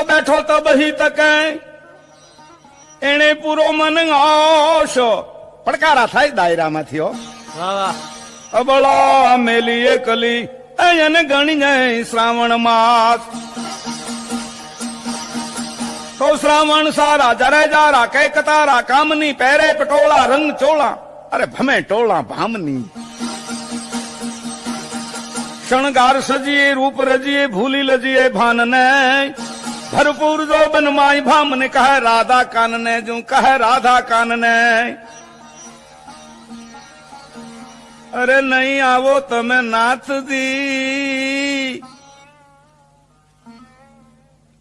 बैठो तब ही तके एने पूरो मन आशो પડકારા થાય દાયરામાંથી હો અબળા મેલી એકલી એને ગણી જાય શ્રાવણ માસ તો શ્રાવણ સારા જરે જારા કે કતારા કામની પહેરે પટોળા રંગ ચોળા અરે ભમે ટોળા ભામની શણગાર સજીએ રૂપ રજીએ ભૂલી લજીએ ભાનને ભરપૂર જો બનમાઈ ભામને કહે રાધા કાનને જો કહે રાધા કાનને અરે નહીં આવો તમે નાથજી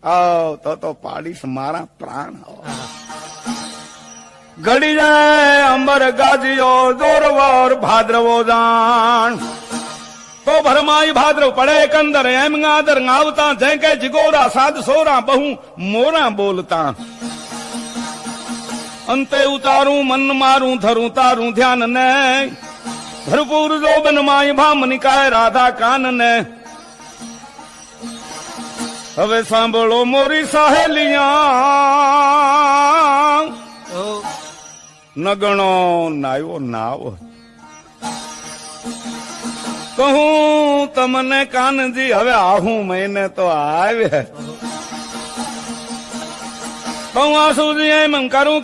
આવ તો પાડીશ મારા પ્રાણ ઘડી જાય અંબર ગાજીઓ દોરવર ભાદ્રવો જાણ તો ભરમાઈ ભાદ્રવ પડે કંદર એમ ગાદર ગાવતા જય કે જીગોરા સાદ સોરા બહુ મોરા બોલતા અંતે ઉતારું મન મારું ધરું તારું ધ્યાન ને ભરપૂર જોબન માય ભામ નિકાય રાધા કાન ને હવે સાંભળો મોરી સાહેલિયા નગણો નાયો નાવ કહું તમને કાનજી હવે આહું મહિને તો આવે કહું આસુજી એમ કરું